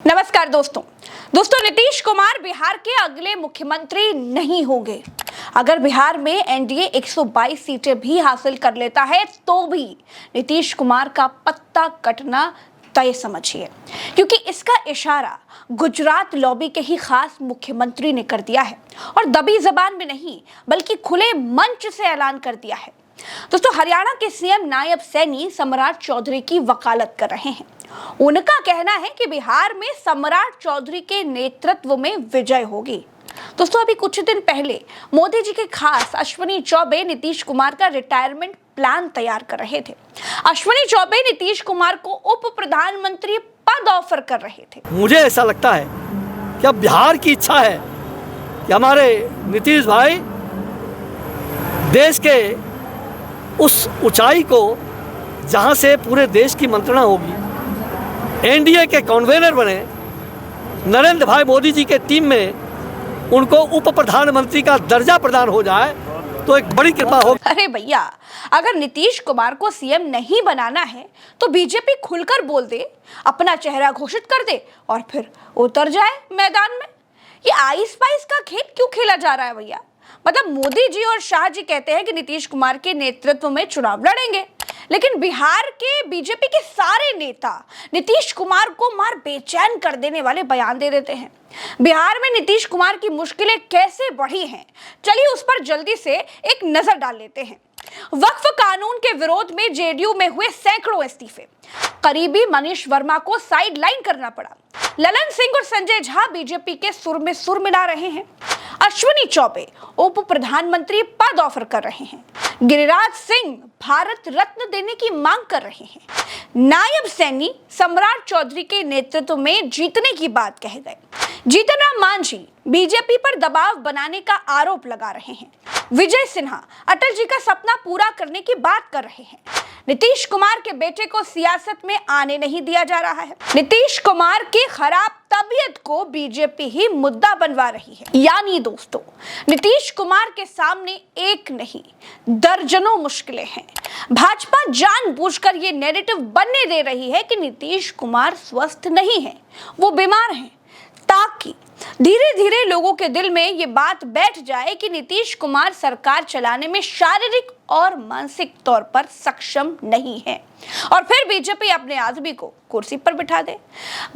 नमस्कार दोस्तों। नीतीश कुमार बिहार के अगले मुख्यमंत्री नहीं होंगे। अगर बिहार में एनडीए 122 सीटें भी हासिल कर लेता है तो भी नीतीश कुमार का पत्ता कटना तय समझिए, क्योंकि इसका इशारा गुजरात लॉबी के ही खास मुख्यमंत्री ने कर दिया है और दबी जबान में नहीं बल्कि खुले मंच से ऐलान कर दिया है। दोस्तों, हरियाणा के सीएम नायब सैनी सम्राट चौधरी की वकालत कर रहे हैं। उनका कहना है कि बिहार में सम्राट चौधरी के नेतृत्व में विजय होगी। दोस्तों, अभी कुछ दिन पहले मोदी जी के खास अश्विनी चौबे नीतीश कुमार का रिटायरमेंट प्लान तैयार कर रहे थे। अश्विनी चौबे नीतीश कुमार को उप प्रधानमंत्री पद ऑफर कर रहे थे। मुझे ऐसा लगता है कि अब बिहार की इच्छा है कि हमारे नीतीश भाई देश के उस ऊंचाई को जहां से पूरे देश की मंत्रणा होगी, एनडीए के कन्वीनर बने, नरेंद्र भाई मोदी जी के टीम में उनको उप प्रधानमंत्री का दर्जा प्रदान हो जाए तो एक बड़ी कृपा होगी। अरे भैया, अगर नीतीश कुमार को सीएम नहीं बनाना है तो बीजेपी खुलकर बोल दे, अपना चेहरा घोषित कर दे और फिर उतर जाए मैदान में। ये आइस पाइस का खेल क्यों खेला जा रहा है भैया? मतलब मोदी जी और शाह जी कहते हैं कि नीतीश कुमार के नेतृत्व में चुनाव लड़ेंगे, लेकिन बिहार के बीजेपी के सारे नेता नीतीश कुमार को मार बेचैन कर देने वाले बयान दे देते हैं। बिहार में नीतीश कुमार की मुश्किलें कैसे बढ़ी हैं, चलिए उस पर जल्दी से एक नजर डाल लेते हैं। वक्फ कानून के विरोध में जेडीयू में हुए सैकड़ों इस्तीफे, करीबी मनीष वर्मा को साइड लाइन करना पड़ा, ललन सिंह और संजय झा बीजेपी के सुर में सुर मिला रहे हैं, अश्विनी चौबे उप प्रधानमंत्री पद ऑफर कर रहे हैं, गिरिराज सिंह भारत रत्न देने की मांग कर रहे हैं, नायब सैनी सम्राट चौधरी के नेतृत्व में जीतने की बात कह गए, जीतन राम मांझी बीजेपी पर दबाव बनाने का आरोप लगा रहे हैं, विजय सिन्हा अटल जी का सपना पूरा करने की बात कर रहे हैं, नीतीश कुमार के बेटे को सियासत में आने नहीं दिया जा रहा है, नीतीश कुमार की खराब तबीयत को बीजेपी ही मुद्दा बनवा रही है। यानी दोस्तों, नीतीश कुमार के सामने एक नहीं दर्जनों मुश्किलें हैं। भाजपा जानबूझकर ये नैरेटिव बनने दे रही है कि नीतीश कुमार स्वस्थ नहीं है, वो बीमार हैं, ताकि धीरे धीरे लोगों के दिल में ये बात बैठ जाए कि नीतीश कुमार सरकार चलाने में शारीरिक और मानसिक तौर पर सक्षम नहीं है और फिर बीजेपी अपने आदमी को कुर्सी पर बिठा दे।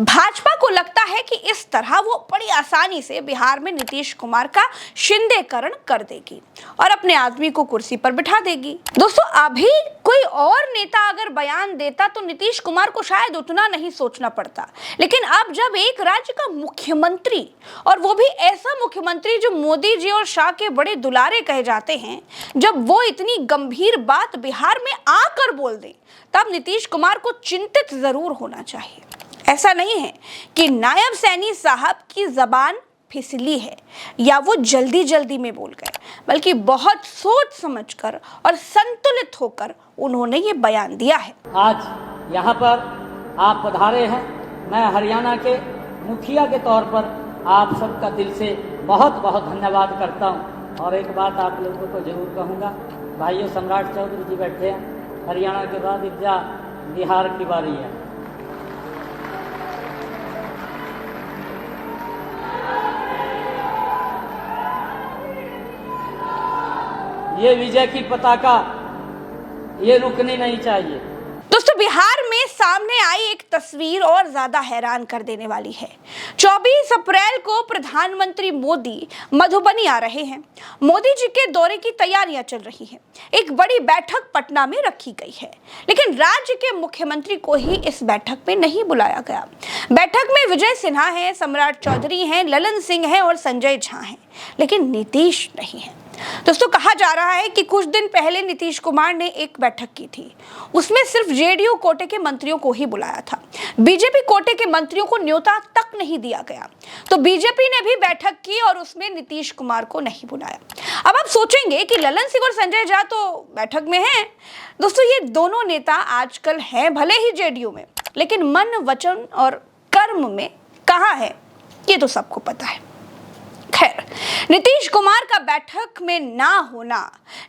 भाजपा को लगता है कि इस तरह वो बड़ी आसानी से बिहार में नीतीश कुमार का शिंदेकरण कर देगी और अपने आदमी को कुर्सी पर बिठा देगी। दोस्तों, अभी कोई और नेता अगर बयान देता तो नीतीश कुमार को शायद उतना नहीं सोचना पड़ता, लेकिन अब जब एक राज्य का मुख्यमंत्री, और वो भी ऐसा मुख्यमंत्री जो मोदी जी और शाह के बड़े दुलारे कहे जाते हैं, जब वो इतनी गंभीर बात बिहार में आकर बोल दे, तब नीतीश कुमार को चिंतित जरूर होना चाहिए। ऐसा नहीं है कि नायब सैनी साहब की जबान फिसली है या वो जल्दी जल्दी में बोल गए, बल्कि बहुत सोच समझकर और संतुलित होकर उन्होंने ये बयान दिया है। आज यहाँ पर आप पधारे हैं, मैं हरियाणा के मुखिया के तौर पर आप सबका दिल से बहुत बहुत धन्यवाद करता हूँ। और एक बात आप लोगों को जरूर कहूँगा, भाइयों, सम्राट चौधरी जी बैठे हैं, हरियाणा के बाद इब्जा बिहार की बारी है। ये विजय की पताका ये रुकनी नहीं चाहिए। दोस्तों, बिहार में सामने आई एक तस्वीर और ज्यादा हैरान कर देने वाली है। 24 अप्रैल को प्रधानमंत्री मोदी मधुबनी आ रहे हैं। मोदी जी के दौरे की तैयारियां चल रही हैं। एक बड़ी बैठक पटना में रखी गई है, लेकिन राज्य के मुख्यमंत्री को ही इस बैठक में नहीं बुलाया गया। बैठक में विजय सिन्हा है, सम्राट चौधरी हैं, ललन सिंह हैं और संजय झा हैं, लेकिन नीतीश नहीं है। दोस्तों, कहा जा रहा है कि कुछ दिन पहले नीतीश कुमार ने एक बैठक की थी, उसमें सिर्फ जेडीयू कोटे के मंत्रियों को ही बुलाया था, बीजेपी कोटे के मंत्रियों को न्योता तक नहीं दिया गया। तो बीजेपी ने भी बैठक की और उसमें नीतीश कुमार को नहीं बुलाया। अब आप सोचेंगे कि ललन सिंह और संजय झा तो बैठक में हैं। दोस्तों, ये दोनों नेता आजकल हैं भले ही जेडीयू में, लेकिन मन, वचन और कर्म में कहाँ है ये तो सबको पता है। खैर, नीतीश कुमार का बैठक में ना होना,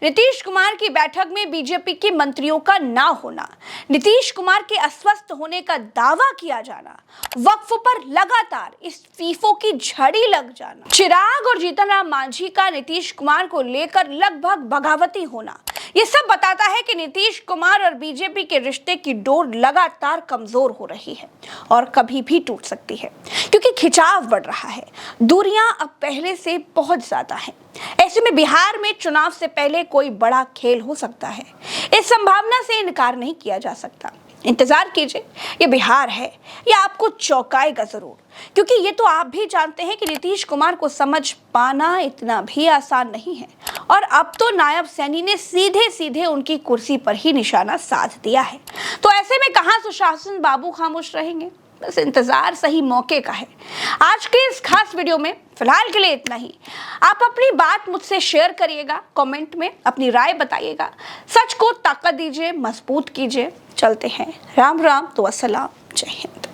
नीतीश कुमार की बैठक में बीजेपी के मंत्रियों का ना होना, नीतीश कुमार के अस्वस्थ होने का दावा किया जाना, वक्फ पर लगातार इस्तीफों की झड़ी लग जाना, चिराग और जीतन राम मांझी का नीतीश कुमार को लेकर लगभग बगावती होना, ये सब बताता है कि नीतीश कुमार और बीजेपी के रिश्ते की डोर लगातार कमजोर हो रही है और कभी भी टूट सकती है, क्योंकि खिंचाव बढ़ रहा है, दूरियां अब पहले से बहुत ज्यादा हैं। ऐसे में बिहार में चुनाव से पहले कोई बड़ा खेल हो सकता है, इस संभावना से इनकार नहीं किया जा सकता। इंतजार कीजिए, ये बिहार है, ये आपको चौंकाएगा जरूर, क्योंकि ये तो आप भी जानते हैं कि नीतीश कुमार को समझ पाना इतना भी आसान नहीं है और अब तो नायब सैनी ने सीधे सीधे उनकी कुर्सी पर ही निशाना साध दिया है। तो ऐसे में कहां सुशासन बाबू खामोश रहेंगे, बस इंतजार सही मौके का है। आज के इस खास वीडियो में फिलहाल के लिए इतना ही। आप अपनी बात मुझसे शेयर करिएगा, कमेंट में अपनी राय बताइएगा, सच को ताकत दीजिए, मजबूत कीजिए। चलते हैं, राम राम, तो अस्सलाम, जय हिंद।